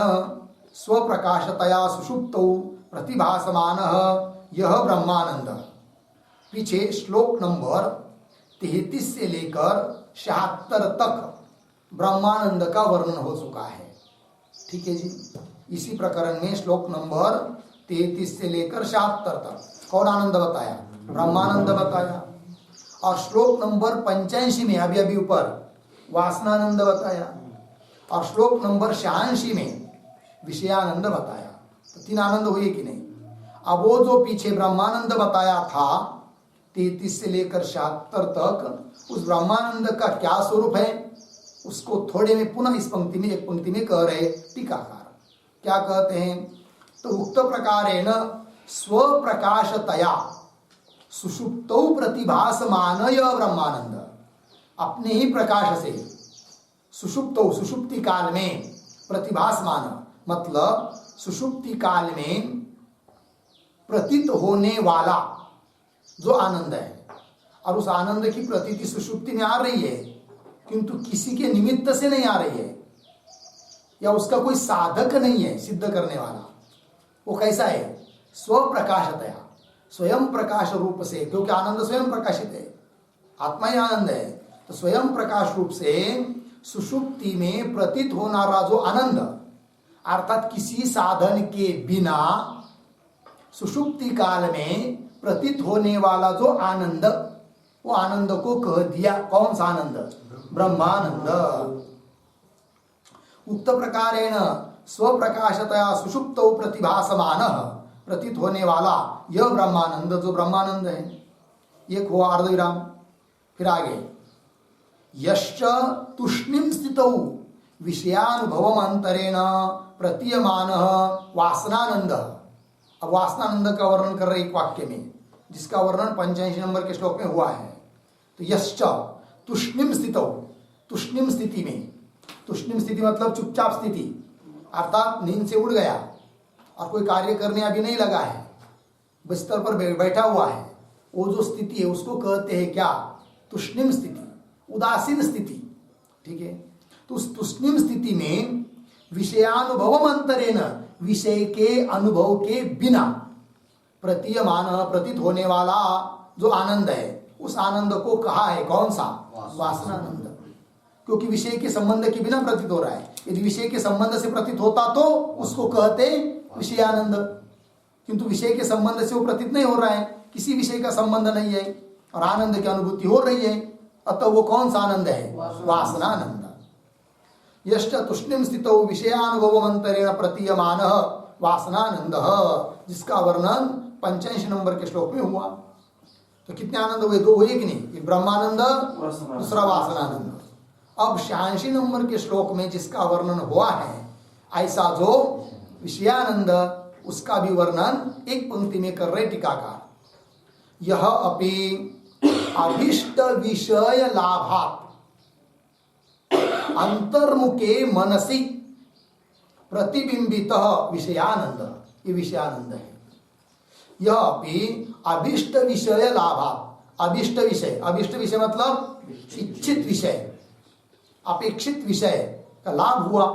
[SPEAKER 1] स्वप्रकाशतया सुषुप्तौ प्रतिभासमानः यह ब्रह्मानंद। पीछे श्लोक नंबर 33 से लेकर 76 तक ब्रह्मानंद का वर्णन हो चुका है। ठीक है जी। इसी प्रकरण में श्लोक नंबर 33 से लेकर 76 तक कौन आनंद बताया? ब्रह्मानंद बताया। और श्लोक नंबर 85 में अभी अभी ऊपर वासनानंद बताया। और श्लोक नंबर 86 में विषयानंद बताया। तो 3 आनंद हुए कि नहीं? अब वो जो पीछे ब्रह्मानंद बताया था 33 से लेकर 76 तक, उस ब्रह्मानंद का क्या स्वरूप है उसको थोड़े में पुनः इस पंक्ति में, एक पंक्ति में कह रहे टीकाकार। क्या कहते हैं? तो उक्त प्रकारेण स्वप्रकाशतया सुषुप्तौ प्रतिभासमान यह ब्रह्मानंद। अपने ही प्रकाश से सुषुप्तौ, सुषुप्ति काल में, प्रतिभासमान मतलब सुषुप्ति काल में प्रतीत होने वाला जो आनंद है, और उस आनंद की प्रतीति सुषुप्ति में आ रही है किंतु किसी के निमित्त से नहीं आ रही है, या उसका कोई साधक नहीं है सिद्ध करने वाला। वो कैसा है? स्वप्रकाशतया, स्वयं प्रकाश रूप से, क्योंकि आनंद स्वयं प्रकाशित है, आत्मा ही आनंद है। तो स्वयं प्रकाश रूप से सुषुप्ति में प्रतीत होना रहा जो आनंद, अर्थात किसी साधन के बिना सुषुप्ति काल में प्रतीत होने वाला जो आनंद, वो आनंद को कह दिया कौन सा आनंद? ब्रह्मानंद। उक्त प्रकारेण स्वप्रकाशतया सुषुप्तौ प्रतिभासमानः, प्रतीत होने वाला यह ब्रह्मानंद, जो ब्रह्मानंद है। एक हुआ अर्धविराम, फिर आगे यश्च तुष्णिम स्थितौ विषयानुभवम अंतरेण प्रतीयमानः वासनानंद। अब वासनानंद का वर्णन कर रहे एक वाक्य में, जिसका वर्णन 85 नंबर के श्लोक में हुआ है। तो यश्च तुष्णिम स्थितौ, तुष्णिम स्थिति में, तुष्णिम स्थिति मतलब चुपचाप स्थिति, अर्थात नींद से उड़ गया और कोई कार्य करने अभी नहीं लगा है, बिस्तर पर बैठा हुआ है, वो जो स्थिति है उसको कहते हैं क्या? तुष्णिम स्थिति, उदासीन स्थिति। ठीक है। तो उस तुष्णिम स्थिति में विषयानुभवम अंतरेण, विषय के अनुभव के बिना प्रतीयमान, प्रतीत होने वाला जो आनंद है, उस आनंद को कहा है कौन सा? वासनानंद। क्योंकि विषय के संबंध के बिना प्रतीत हो रहा है। यदि विषय के संबंध से प्रतीत होता तो उसको कहते विषयानंद, किंतु विषय के संबंध से वो प्रतीत नहीं हो रहा है, किसी विषय का संबंध नहीं है और आनंद की अनुभूति हो रही है, अतः वो कौन सा आनंद है? वासनानंद। यश्च तुष्णिम स्थितौ विषयानुभवम अंतरेण प्रतीयमानः वासनानंदः, जिसका वर्णन 85 नंबर के श्लोक में हुआ। तो कितने आनंद हुए? 2 हुए कि नहीं? एक ब्रह्मानंद, दूसरा वासनानंद। अब 86 नंबर के श्लोक में जिसका वर्णन हुआ है ऐसा जो विषयानंद, उसका भी वर्णन एक पंक्ति में कर रहे टीकाकार। यह अपि अभीष्ट विषय लाभात् अंतर्मुखे मनसि प्रतिबिंबित विषयानंद, ये विषयानंद है। यह अपि अभीष्ट विषय लाभात्, अभीष्ट विषय, अभीष्ट विषय मतलब इच्छित विषय, अपेक्षित विषय का लाभ हुआ।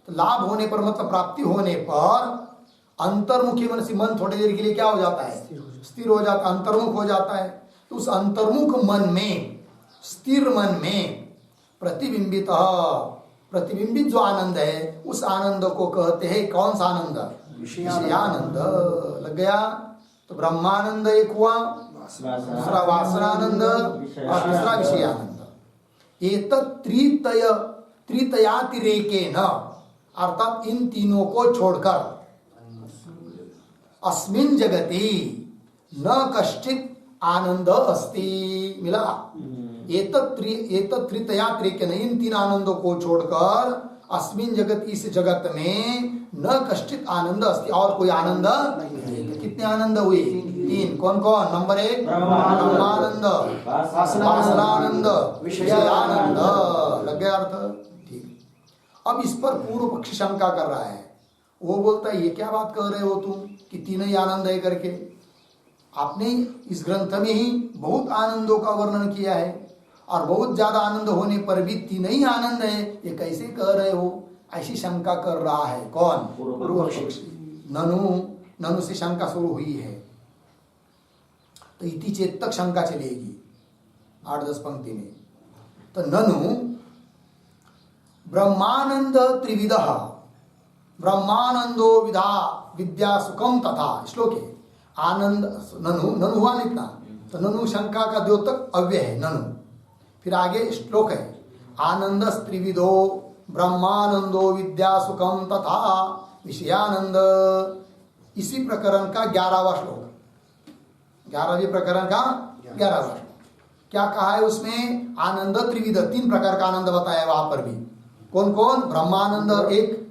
[SPEAKER 1] तो लाभ होने पर मतलब प्राप्ति होने पर अंतर्मुखी मन से, मन थोड़ी देर के लिए क्या हो जाता है? स्थिर हो जाता है, अंतर्मुख हो जाता है। तो उस अंतर्मुख मन में, स्थिर मन में प्रतिबिंबित, प्रतिबिंबित जो आनंद है उस आनंद को कहते हैं कौन सा आनंद? विषयानंद। लग गया? तो ब्रह्मानंद एक हुआ, दूसरा वासनानंद और तीसरा विषयानंद। त्रितयातिरेकेन, अर्थात इन तीनों को छोड़कर अस्मिन् जगति न कश्चित आनंद अस्ति। मिला? त्रितयातिरेकेन, इन 3 आनंदों को छोड़कर अस्मिन् जगत, इस जगत में न कश्चित आनंद अस्ति, और कोई आनंद नहीं। कितने आनंद हुए? 3। कौन कौन? नंबर 1 ब्रह्मानंद, वासनानंद, विषयानंद। लग गया अर्थ? ठीक। अब इस पर पूर्व पक्षी शंका कर रहा है, वो बोलता है ये क्या बात कर रहे हो तुम कि तीन ही आनंद है करके। आपने इस ग्रंथ में ही बहुत आनंदों का वर्णन किया है और बहुत ज्यादा आनंद होने पर भी तीन ही आनंद है, ये कैसे कह रहे हो? ऐसी शंका कर रहा है कौन? पूर्व पक्षी। ननु से शंका शुरू हुई है। तो इति चेत तक शंका चलेगी 8-10 पंक्ति में। तो ननु ब्रह्मानंद त्रिविधः ब्रह्मानंदो विधा विद्या सुखम तथा, श्लोक है। आनंद ननु हुआ लिखना, तो ननु शंका का द्योतक अव्यय है ननु। फिर आगे श्लोक है आनंद त्रिविधो ब्रह्मानंदो विद्या सुखम तथा विषयानंद। इसी प्रकरण का 11वां श्लोक, 11वें प्रकरण का 11वां श्लोक। क्या कहा है उसमें? आनंद त्रिविध, 3 प्रकार का आनंद बताया वहां पर भी। कौन कौन? ब्रह्मानंद एक,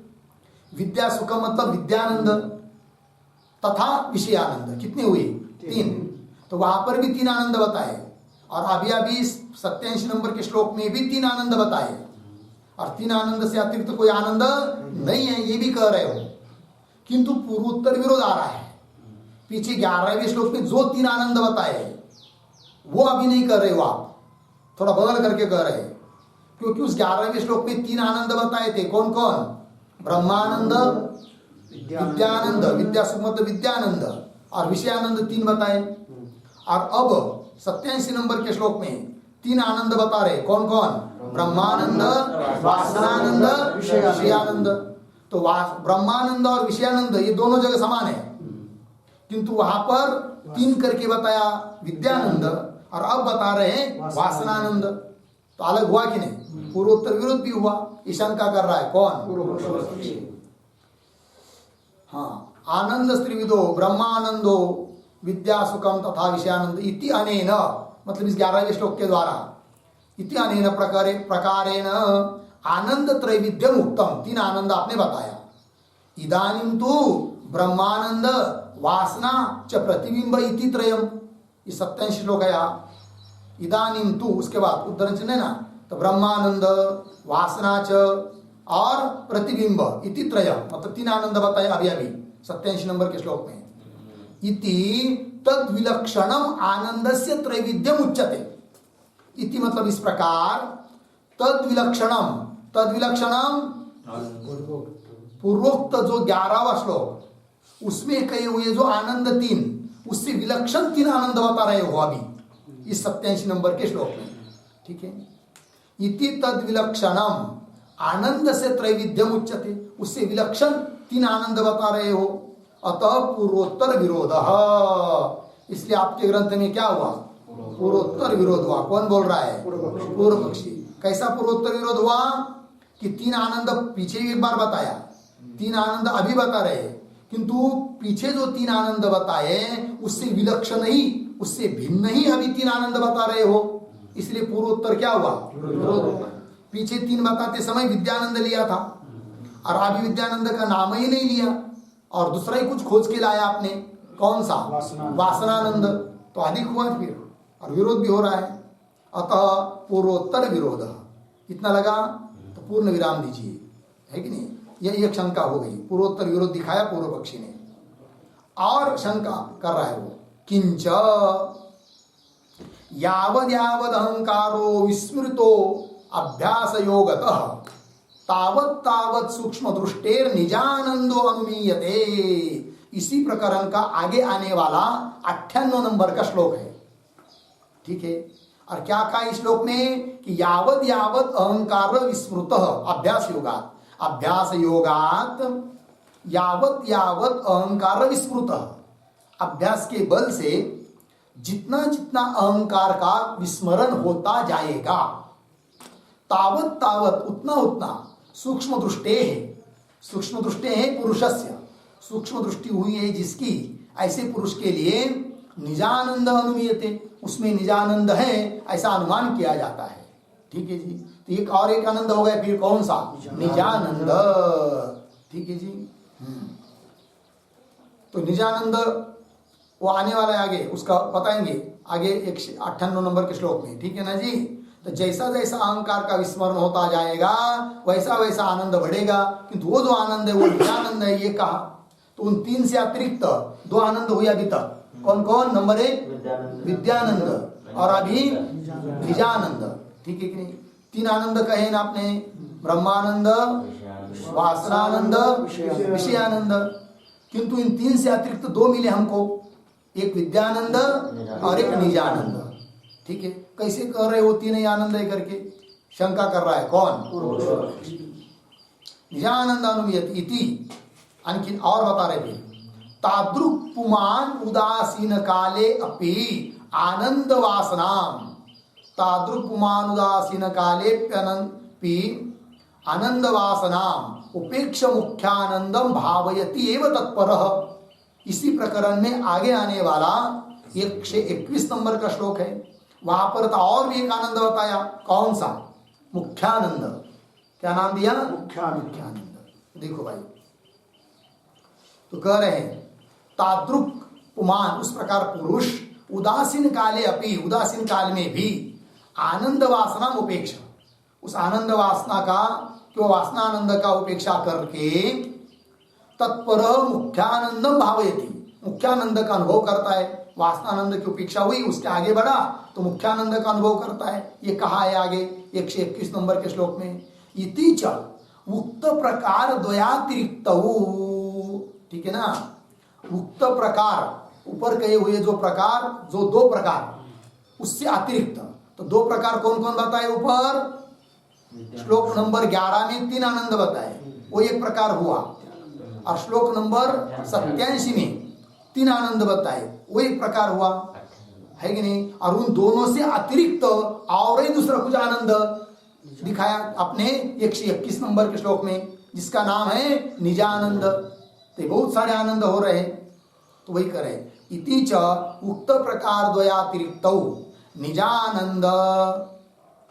[SPEAKER 1] विद्या सुखम मतलब विद्यानंद, तथा विषयानंद। कितने हुए? 3। तो वहां पर भी 3 आनंद बताए और अभी 87 नंबर के श्लोक में भी 3 आनंद बताए। और 3 आनंद से अतिरिक्त कोई आनंद नहीं है, ये भी कह रहे हो। किंतु पूर्वोत्तर विरोध आ रहा है। पीछे 11वें श्लोक में जो 3 आनंद बताए वो अभी नहीं कर रहे हो आप, थोड़ा बदल करके कह रहे, क्योंकि उस 11वें श्लोक में 3 आनंद बताए थे। कौन कौन? ब्रह्मानंद, विद्यानंद, विद्या सुख विद्यानंद और विषयानंद 3 बताए। और अब 87 नंबर के श्लोक में 3 आनंद बता रहे। कौन कौन? ब्रह्मानंद, वासनानंद, विषयानंद। तो ब्रह्मानंद और विषयानंद ये दोनों जगह समान है, किंतु वहां पर 3 करके बताया विद्यानंद और अब बता रहे हैं वासनानंद। तो अलग हुआ कि नहीं? पूर्वोत्तर विरोध भी हुआ। ये शंका कर रहा है कौन? हाँ, आनंद त्रिविधो ब्रह्मानंदो विद्या सुखम तथा विषयानंद इति अनेन, मतलब इस 11वें श्लोक के द्वारा इति अनेन प्रकारेण आनंद त्रैविध्यम उत्तम। 3 आनंद आपने बताया। इदानीं तु ब्रह्मानंद वासना च प्रतिबिंब इति त्रयम, ये 87 श्लोक है यहाँ। इदानीं तु उसके बाद उद्धरण चिन्ह है ना, तो ब्रह्मानंद वासना च और प्रतिबिंब इति त्रयम, मतलब 3 आनंद बताए अभी 87 नंबर के श्लोक में। इति तद विलक्षणम आनंदस्य त्रैविध्यम उच्यते। इति मतलब इस प्रकार, तद विलक्षणम पूर्वोक्त जो 11वां श्लोक उसमें कहे हुए जो आनंद 3, उससे विलक्षण 3 आनंद बता रहे हो अभी इस 87 नंबर के श्लोक में। ठीक है। इति तद विलक्षणम आनंद से त्रैविध्यम उच्यते, उससे विलक्षण 3 आनंद बता रहे हो। अतः पूर्वोत्तर विरोध, इसलिए आपके ग्रंथ में क्या हुआ? पूर्वोत्तर विरोध हुआ। कौन बोल रहा है? पूर्व पक्षी। कैसा पूर्वोत्तर विरोध हुआ? कि 3 आनंद पीछे भी एक बार बताया, 3 आनंद अभी बता रहे, किंतु पीछे जो 3 आनंद बताए उससे विलक्षण ही, उससे भिन्न ही अभी 3 आनंद बता रहे हो, इसलिए पूर्वोत्तर क्या हुआ? पीछे 3 बताते समय विद्यानंद लिया था और अभी विद्यानंद का नाम ही नहीं लिया और दूसरा ही कुछ खोज के लाया आपने। कौन सा? वासनानंद। तो अधिक हुआ फिर और विरोध भी हो रहा है। अतः पूर्वोत्तर विरोध। इतना लगा तो पूर्ण विराम दीजिए, है कि नहीं? यह एक शंका हो गई, पूर्वोत्तर विरोध दिखाया पूर्व पक्षी ने। और शंका कर रहा है वो, किंच यावद यावद अहंकारो विस्मृतो अभ्यास योगतः तावत तावत सूक्ष्म दृष्टेर निजानंदो अनुमीयते। इसी प्रकरण का आगे आने वाला 98 नंबर का श्लोक है। ठीक है। और क्या कहा इस श्लोक में? कि यावद यावद अहंकार विस्मृत अभ्यास योगात यावत यावत अहंकार विस्मृत, अभ्यास के बल से जितना जितना अहंकार का विस्मरण होता जाएगा, तावत तावत उतना उतना सूक्ष्म दृष्टे है, सूक्ष्म दृष्टे है पुरुषस्य, सूक्ष्म दृष्टि हुई है जिसकी, ऐसे पुरुष के लिए निजानंद अनुमीयते, उसमें निजानंद है ऐसा अनुमान किया जाता है। ठीक है जी। तो एक और एक आनंद हो गया फिर, कौन सा? निजानंद। ठीक है जी। तो निजानंद वो आने वाला है आगे, उसका बताएंगे आगे 198 नंबर के श्लोक में। ठीक है ना जी। तो जैसा जैसा अहंकार का विस्मरण होता जाएगा वैसा वैसा आनंद बढ़ेगा, किंतु वो जो आनंद है वो निजानंद है ये कहा। तो उन तीन से अतिरिक्त दो आनंद हुए अभी तक, कौन कौन? नंबर 1 विद्यानंद और अभी निजानंद, ठीक है कि नहीं? तीन आनंद कहे ना आपने, ब्रह्मानंद, वासनानंद, विषयानंद। किंतु इन तीन से अतिरिक्त दो मिले हमको, एक विद्यानंद और एक निजानंद, ठीक है? कैसे कर रहे हो तीन ही आनंद है करके शंका कर रहा है कौन? निजानंद अनुमीयति इति। आणखी और बता रहे थे, तादृक् पुमान उदासीन काले अपि आनंद वासनाम, तादृक् पुमान उदासीन काले प्यनपि आनंद वासनाम उपेक्ष मुख्यानंदम भावयति एव तत्परः। इसी प्रकरण में आगे आने वाला 121 नंबर का श्लोक है, वहां पर तो और भी एक आनंद बताया, कौन सा? मुख्यानंद। क्या नाम दिया? मुख्यानंद। देखो भाई, तो कह रहे हैं तादृक् पुमान, उस प्रकार पुरुष उदासीन काले अपि, उदासीन काल में भी आनंद वासना उपेक्षा, उस आनंद वासना का, क्यों वासनानंद का उपेक्षा करके तत्पर मुख्यानंदम भावयति, मुख्यानंद का अनुभव करता है। वासनानंद की उपेक्षा हुई, उसके आगे बढ़ा तो मुख्यानंद का अनुभव करता है। ये कहा है आगे 121 नंबर के श्लोक में, इति च उक्त प्रकार द्वयातिरिक्त, ठीक है ना? उक्त प्रकार, ऊपर कहे हुए जो प्रकार, जो दो प्रकार, उससे अतिरिक्त, तो दो प्रकार कौन कौन बताए ऊपर? श्लोक नंबर 11 में तीन आनंद बताए, वो एक प्रकार हुआ। और श्लोक नंबर 87 में तीन आनंद बताए, वो एक प्रकार हुआ, है कि नहीं? और उन दोनों से अतिरिक्त और ही दूसरा कुछ आनंद दिखाया अपने 121 नंबर के श्लोक में, जिसका नाम है निजानंद। तो बहुत सारे आनंद हो रहे हैं, तो वही करे, इति च उक्त प्रकार द्वयातिरिक्त निजानंद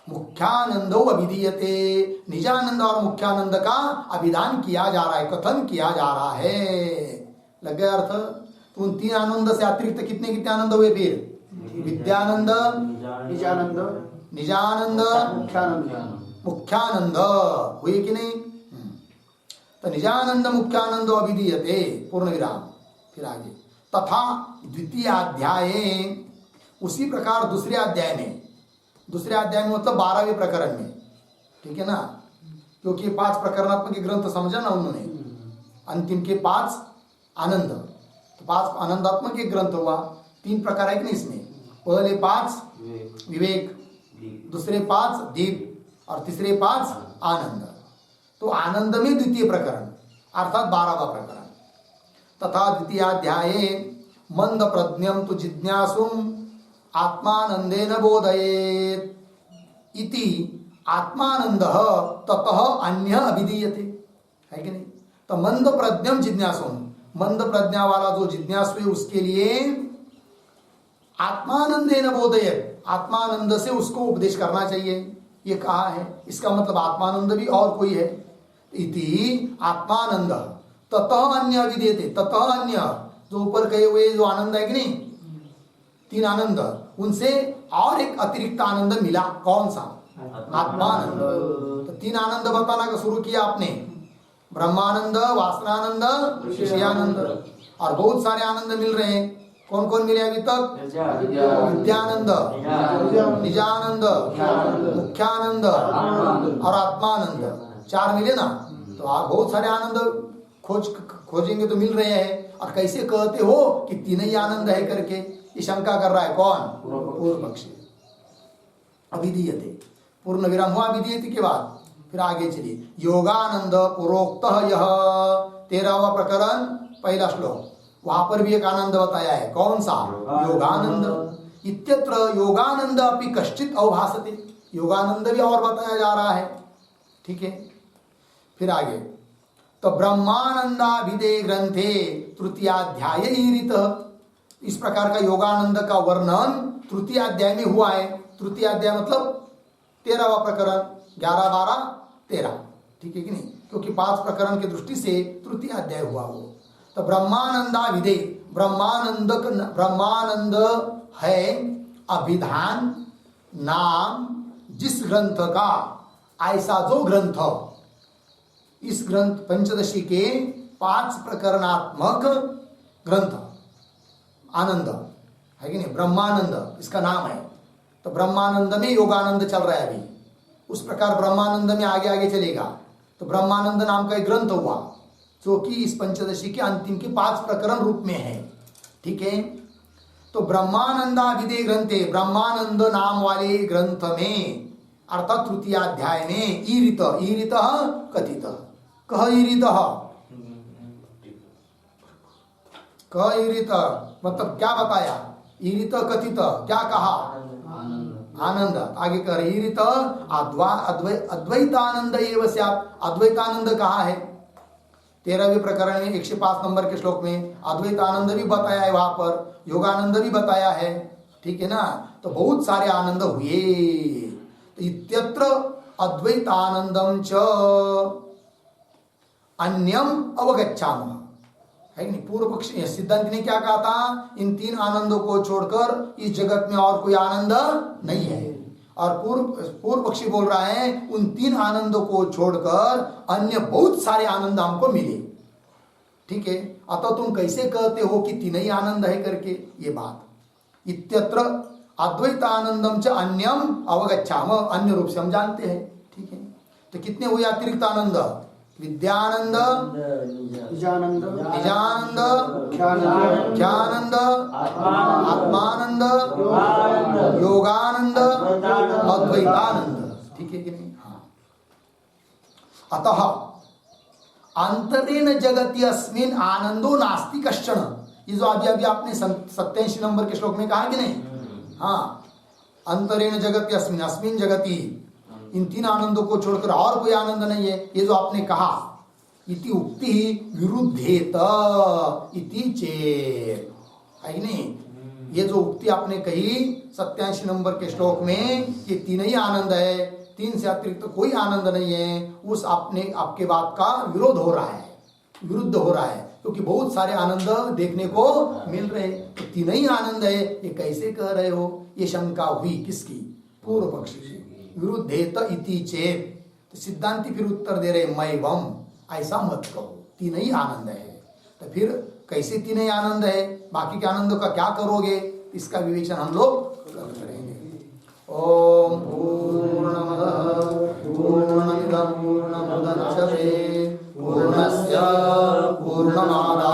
[SPEAKER 1] मुख्यानंदो अभिधीयते, निजानंद और मुख्यानंद का अभिधान किया जा रहा है, कथन किया जा रहा है। लग गया अर्थ? तो उन तीन आनंद से अतिरिक्त कितने कितने आनंद हुए फिर? विद्यानंद,
[SPEAKER 2] निजानंद,
[SPEAKER 1] निजानंद, मुख्यानंद हुए कि नहीं? तो निजानंद मुख्यानंद अभिधीयते, पूर्ण विराम। फिर आगे, तथा द्वितीय अध्याय, उसी प्रकार दूसरे अध्याय में, दूसरे अध्याय में मतलब 12वें प्रकरण में, ठीक है ना? क्योंकि 5 प्रकरणात्मक ग्रंथ समझा ना उन्होंने, अंतिम के 5 आनंद, तो 5 आनंदात्मक एक ग्रंथ हुआ। 3 प्रकार है कि नहीं इसमें? पहले 5 विवेक, दूसरे 5 दीप और तीसरे 5 आनंद। तो आनंद में द्वितीय प्रकरण अर्थात 12वां प्रकरण। तथा द्वितीयाध्याय मंद प्रज्ञम तु जिज्ञासुम आत्मानंदेन बोधयेत् इति आत्मानंद ततः अन्य अभिधीयते, है कि नहीं? तो मंद प्रज्ञम जिज्ञासुम, मंद प्रज्ञा वाला जो जिज्ञासु है उसके लिए आत्मानंदेन बोधयेत्, आत्मानंद से उसको उपदेश करना चाहिए, ये कहा है। इसका मतलब आत्मानंद भी और कोई है, इति आत्मानंद ततः अन्य अभिधीयते, ततः अन्य, जो ऊपर कहे हुए जो आनंद है कि नहीं, 3 आनंद, उनसे और एक अतिरिक्त आनंद मिला, कौन सा? आत्मानंद। तो 3 आनंद बताना का शुरू किया आपने, ब्रह्मानंद, वासनानंद, विषयानंद, और बहुत सारे आनंद मिल रहे हैं। कौन कौन मिले अभी तक? विद्यानंद, निजानंद, मुख्यानंद और आत्मानंद, 4 मिले ना? तो आप बहुत सारे आनंद खोजेंगे तो मिल रहे हैं। और कैसे कहते हो कि 3 ही आनंद है करके? ये शंका कर रहा है कौन? पूर्व पक्षी। अभिधीयते, पूर्ण विराम हुआ अभिधीयते के बाद। फिर आगे चलिए, योगानंद पूर्वोक्त, यह 13वां प्रकरण पहला श्लोक, वहां पर भी एक आनंद बताया है, कौन सा? योगानंद। इत्यत्र योगानंद अपि कश्चित अवभासते, योगानंद भी और बताया जा रहा है, ठीक है? फिर आगे, तो ब्रह्मानंदाभिधेय ग्रंथे तृतीयाध्याय ईरित, इस प्रकार का योगानंद का वर्णन तृतीय अध्याय में हुआ है। तृतीय अध्याय मतलब 13वां प्रकरण, 11, 12, 13, ठीक है कि नहीं? क्योंकि 5 प्रकरण की दृष्टि से तृतीय अध्याय हुआ वो। तो ब्रह्मानंदाभिधेय, ब्रह्मानंद है अभिधान, नाम, जिस ग्रंथ का, ऐसा जो ग्रंथ, इस ग्रंथ पंचदशी के 5 प्रकरणात्मक ग्रंथ, आनंद है कि नहीं, ब्रह्मानंद इसका नाम है। तो ब्रह्मानंद में योगानंद चल रहा है अभी, उस प्रकार ब्रह्मानंद में आगे आगे चलेगा। तो ब्रह्मानंद नाम का एक ग्रंथ हुआ जो कि इस पंचदशी के अंतिम के 5 प्रकरण रूप में है। ठीक है, तो ब्रह्मानंदाभिधेय ग्रंथे, ब्रह्मानंद नाम वाले ग्रंथ में अर्थात तृतीय अध्याय में ईरित, ईरित कथित, कह ईरित, कह ईरित मतलब क्या बताया, ईरित कथित क्या कहा, आनंद। आगे कह रहे ईरित अद्वैतानंद एवं स्यात्, अद्वैतानंद कहा है 13वें प्रकरण में 105 नंबर के श्लोक में अद्वैतानंद भी बताया है, वहां पर योगानंद भी बताया है। ठीक है ना, तो बहुत सारे आनंद हुए। तो इत्यत्र अद्वैतानंदम च अन्यम अवगच्छामः, है कि नहीं। पूर्व पक्षी सिद्धांत ने क्या कहा था, इन 3 आनंदों को छोड़कर इस जगत में और कोई आनंद नहीं है। और पूर्व पक्षी बोल रहा है उन 3 आनंदों को छोड़कर अन्य बहुत सारे आनंद हमको मिले। ठीक है, अतः तुम कैसे कहते हो कि 3 ही आनंद है करके, ये बात। इत्यत्र अद्वैतानंदम च अन्यम अवगच्छामः, अन्य रूप से हम जानते हैं। ठीक है, तो कितने हुए अतिरिक्त आनंद, विद्यानंद,
[SPEAKER 2] निजानंद,
[SPEAKER 1] निजानंद,
[SPEAKER 2] ख्यानंद,
[SPEAKER 1] ख्यानंद, आत्मानंद, योगानंद, अद्वैतानंद। ठीक है कि नहीं। हाँ, अतः अंतरेण जगति अस्मिन् आनंदो नास्ति कश्चन, ये जो अभी अभी आपने 87 नंबर के श्लोक में कहा कि नहीं। हाँ, अंतरेण जगति अस्मिन्, अस्मिन् जगति, इन 3 आनंदों को छोड़कर और कोई आनंद नहीं है, ये जो आपने कहा। इति उक्ति विरुद्धेत इति चेत्, है नहीं, ये जो उक्ति आपने कही 87 नंबर के श्लोक में ये 3 ही आनंद है, 3 से अतिरिक्त तो कोई आनंद नहीं है, उस आपके बात का विरोध हो रहा है, विरुद्ध हो रहा है, क्योंकि बहुत सारे आनंद देखने को मिल रहे हैं। तो 3 ही आनंद है, ये कैसे कह रहे हो, ये शंका हुई किसकी, पूर्व पक्षी की। विरुद्धेत इति चेत्, तो सिद्धांति फिर उत्तर दे रहे मैवम, ऐसा मत कहो, 3 ही आनंद है। तो फिर कैसे 3 ही आनंद है, बाकी के आनंदों का क्या करोगे, इसका विवेचन हम लोग करेंगे। ओम पूर्णमदः पूर्णमिदं पूर्णमुदच्यते पूर्णस्य पूर्णमादाय